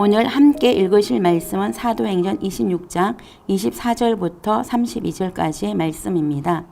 오늘 함께 읽으실 말씀은 사도행전 26장 24절부터 32절까지의 말씀입니다.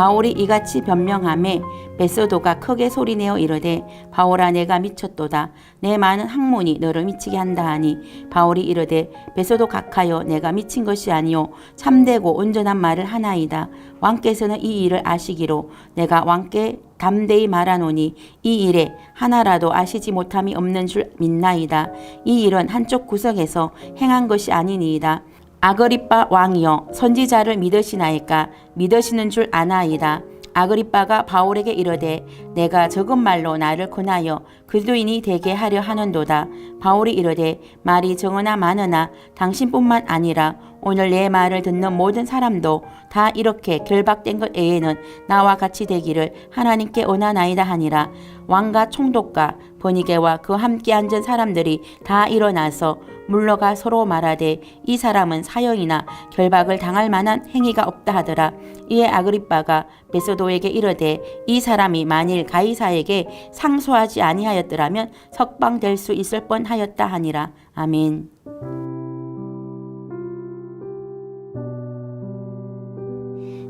바울이 이같이 변명하매 베소도가 크게 소리내어 이르되 바울아 내가 미쳤도다. 내 많은 학문이 너를 미치게 한다 하니 바울이 이르되 베소도 각하여 내가 미친 것이 아니요 참되고 온전한 말을 하나이다. 왕께서는 이 일을 아시기로 내가 왕께 담대히 말하노니 이 일에 하나라도 아시지 못함이 없는 줄 믿나이다. 이 일은 한쪽 구석에서 행한 것이 아니니이다. 아그리빠 왕이여 선지자를 믿으시나이까 믿으시는 줄 아나이다. 아그리빠가 바울에게 이르되 내가 적은 말로 나를 권하여 그리스도인이 되게 하려 하는도다. 바울이 이르되 말이 적으나 많으나 당신뿐만 아니라 오늘 내 말을 듣는 모든 사람도 다 이렇게 결박된 것 외에는 나와 같이 되기를 하나님께 원하나이다 하니라. 왕과 총독과 버니게와 그 함께 앉은 사람들이 다 일어나서 물러가 서로 말하되 이 사람은 사형이나 결박을 당할 만한 행위가 없다 하더라. 이에 아그리빠가 베소도에게 이르되 이 사람이 만일 가이사에게 상소하지 아니하였더라면 석방될 수 있을 뻔하였다 하니라. 아멘.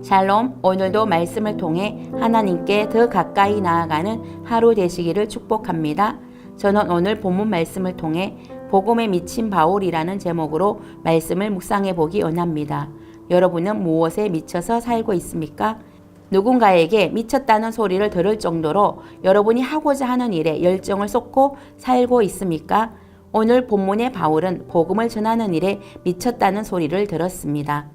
샬롬, 오늘도 말씀을 통해 하나님께 더 가까이 나아가는 하루 되시기를 축복합니다. 저는 오늘 본문 말씀을 통해 복음에 미친 바울이라는 제목으로 말씀을 묵상해 보기 원합니다. 여러분은 무엇에 미쳐서 살고 있습니까? 누군가에게 미쳤다는 소리를 들을 정도로 여러분이 하고자 하는 일에 열정을 쏟고 살고 있습니까? 오늘 본문의 바울은 복음을 전하는 일에 미쳤다는 소리를 들었습니다.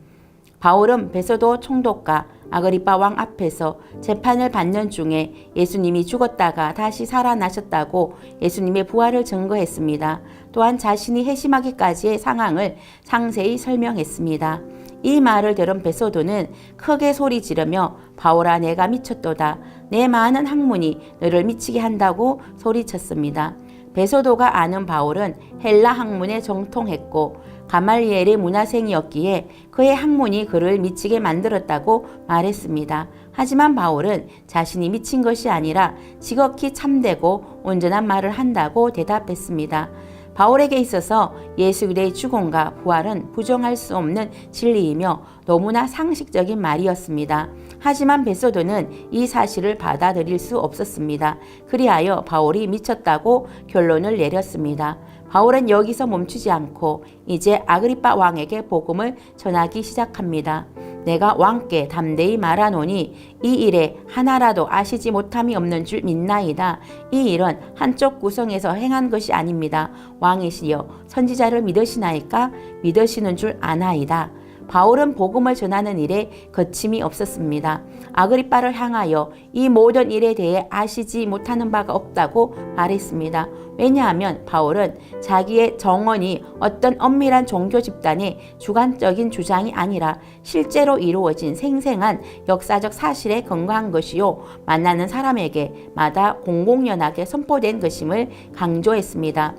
바울은 베소도 총독과 아그리빠 왕 앞에서 재판을 받는 중에 예수님이 죽었다가 다시 살아나셨다고 예수님의 부활을 증거했습니다. 또한 자신이 회심하기까지의 상황을 상세히 설명했습니다. 이 말을 들은 베소도는 크게 소리 지르며 바울아 내가 미쳤도다. 내 많은 학문이 너를 미치게 한다고 소리쳤습니다. 베소도가 아는 바울은 헬라 학문에 정통했고 가말리엘의 문화생이었기에 그의 학문이 그를 미치게 만들었다고 말했습니다. 하지만 바울은 자신이 미친 것이 아니라 지극히 참되고 온전한 말을 한다고 대답했습니다. 바울에게 있어서 예수 그리스도의 죽음과 부활은 부정할 수 없는 진리이며 너무나 상식적인 말이었습니다. 하지만 베소도는 이 사실을 받아들일 수 없었습니다. 그리하여 바울이 미쳤다고 결론을 내렸습니다. 바울은 여기서 멈추지 않고 이제 아그리빠 왕에게 복음을 전하기 시작합니다. 내가 왕께 담대히 말하노니 이 일에 하나라도 아시지 못함이 없는 줄 믿나이다. 이 일은 한쪽 구성에서 행한 것이 아닙니다. 왕이시여 선지자를 믿으시나이까 믿으시는 줄 아나이다. 바울은 복음을 전하는 일에 거침이 없었습니다. 아그리빠를 향하여 이 모든 일에 대해 아시지 못하는 바가 없다고 말했습니다. 왜냐하면 바울은 자기의 정언이 어떤 엄밀한 종교 집단의 주관적인 주장이 아니라 실제로 이루어진 생생한 역사적 사실에 근거한 것이요 만나는 사람에게 마다 공공연하게 선포된 것임을 강조했습니다.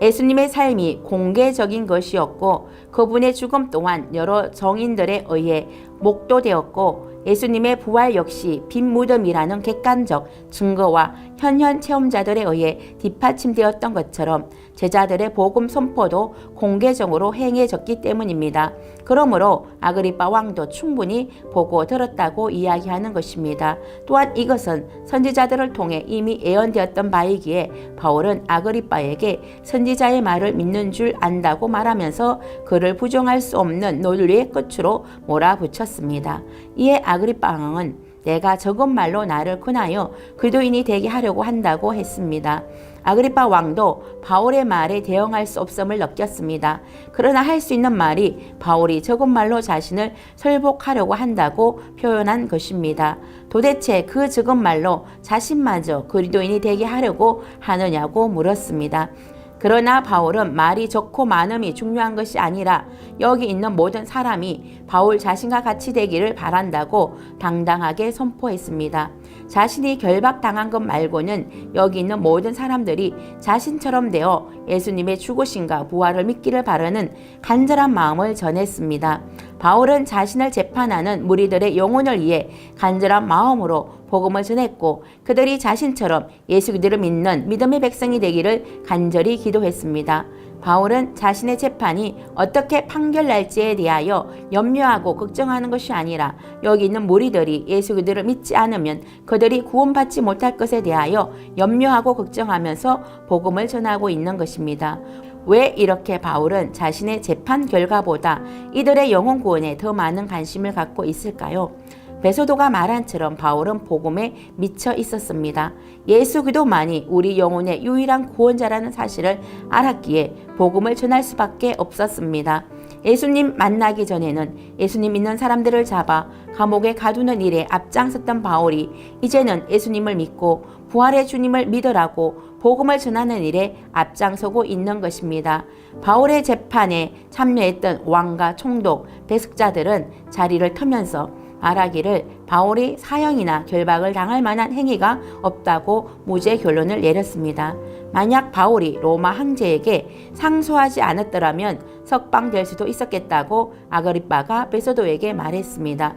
예수님의 삶이 공개적인 것이었고 그분의 죽음 또한 여러 정인들에 의해 목도되었고 예수님의 부활 역시 빈 무덤이라는 객관적 증거와 현현 체험자들에 의해 뒷받침되었던 것처럼 제자들의 복음 선포도 공개적으로 행해졌기 때문입니다. 그러므로 아그리빠 왕도 충분히 보고 들었다고 이야기하는 것입니다. 또한 이것은 선지자들을 통해 이미 예언되었던 바이기에 바울은 아그리빠에게 선지자의 말을 믿는 줄 안다고 말하면서 그를 부정할 수 없는 논리의 끝으로 몰아붙였습니다. 이에 아그리빠 왕은 내가 적은 말로 나를 권하여 그리스도인이 되게 하려고 한다고 했습니다. 아그리빠 왕도 바울의 말에 대응할 수 없음을 느꼈습니다. 그러나 할 수 있는 말이 바울이 적은 말로 자신을 설복하려고 한다고 표현한 것입니다. 도대체 그 적은 말로 자신마저 그리스도인이 되게 하려고 하느냐고 물었습니다. 그러나 바울은 말이 적고 많음이 중요한 것이 아니라 여기 있는 모든 사람이 바울 자신과 같이 되기를 바란다고 당당하게 선포했습니다. 자신이 결박당한 것 말고는 여기 있는 모든 사람들이 자신처럼 되어 예수님의 죽으심과 부활을 믿기를 바라는 간절한 마음을 전했습니다. 바울은 자신을 재판하는 무리들의 영혼을 위해 간절한 마음으로 복음을 전했고 그들이 자신처럼 예수 그리스도를 믿는 믿음의 백성이 되기를 간절히 기도했습니다. 바울은 자신의 재판이 어떻게 판결날지에 대하여 염려하고 걱정하는 것이 아니라 여기 있는 무리들이 예수 그리스도를 믿지 않으면 그들이 구원받지 못할 것에 대하여 염려하고 걱정하면서 복음을 전하고 있는 것입니다. 왜 이렇게 바울은 자신의 재판 결과보다 이들의 영혼 구원에 더 많은 관심을 갖고 있을까요? 베소도가 말한처럼 바울은 복음에 미쳐 있었습니다. 예수 그리스도만이 우리 영혼의 유일한 구원자라는 사실을 알았기에 복음을 전할 수밖에 없었습니다. 예수님 만나기 전에는 예수님 믿는 사람들을 잡아 감옥에 가두는 일에 앞장섰던 바울이 이제는 예수님을 믿고 부활의 주님을 믿으라고 복음을 전하는 일에 앞장서고 있는 것입니다. 바울의 재판에 참여했던 왕과 총독, 배석자들은 자리를 터면서 말하기를 바울이 사형이나 결박을 당할 만한 행위가 없다고 무죄 결론을 내렸습니다. 만약 바울이 로마 황제에게 상소하지 않았더라면 석방될 수도 있었겠다고 아그리빠가 베소도에게 말했습니다.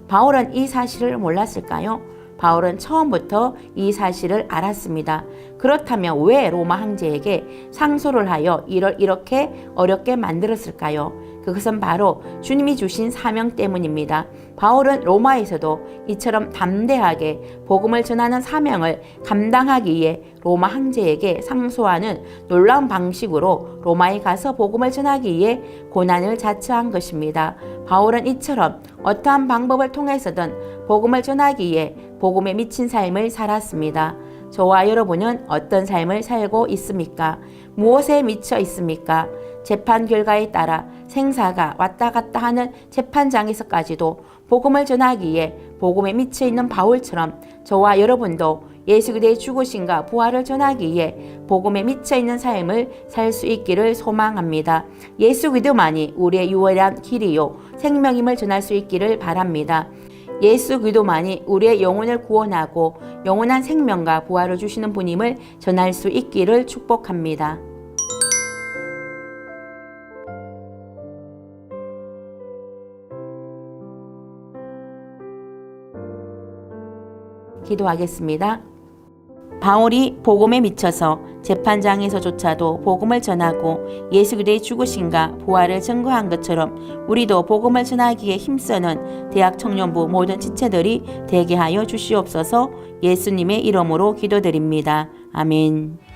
바울은 이 사실을 몰랐을까요? 바울은 처음부터 이 사실을 알았습니다. 그렇다면 왜 로마 황제에게 상소를 하여 이를 이렇게 어렵게 만들었을까요? 그것은 바로 주님이 주신 사명 때문입니다. 바울은 로마에서도 이처럼 담대하게 복음을 전하는 사명을 감당하기 위해 로마 황제에게 상소하는 놀라운 방식으로 로마에 가서 복음을 전하기 위해 고난을 자처한 것입니다. 바울은 이처럼 어떠한 방법을 통해서든 복음을 전하기 위해 복음에 미친 삶을 살았습니다. 저와 여러분은 어떤 삶을 살고 있습니까? 무엇에 미쳐 있습니까? 재판 결과에 따라 생사가 왔다 갔다 하는 재판장에서까지도 복음을 전하기 위해 복음에 미쳐 있는 바울처럼 저와 여러분도 예수 그리스도의 죽으심과 부활을 전하기 위해 복음에 미쳐 있는 삶을 살 수 있기를 소망합니다. 예수 그리스도만이 우리의 유일한 길이요 생명임을 전할 수 있기를 바랍니다. 예수 그리스도만이 우리의 영혼을 구원하고 영원한 생명과 부활을 주시는 분임을 전할 수 있기를 축복합니다. 기도하겠습니다. 바울이 복음에 미쳐서 재판장에서조차도 복음을 전하고 예수 그리스도의 죽으심과 부활을 증거한 것처럼 우리도 복음을 전하기에 힘쓰는 대학 청년부 모든 지체들이 되게 하여 주시옵소서. 예수님의 이름으로 기도드립니다. 아멘.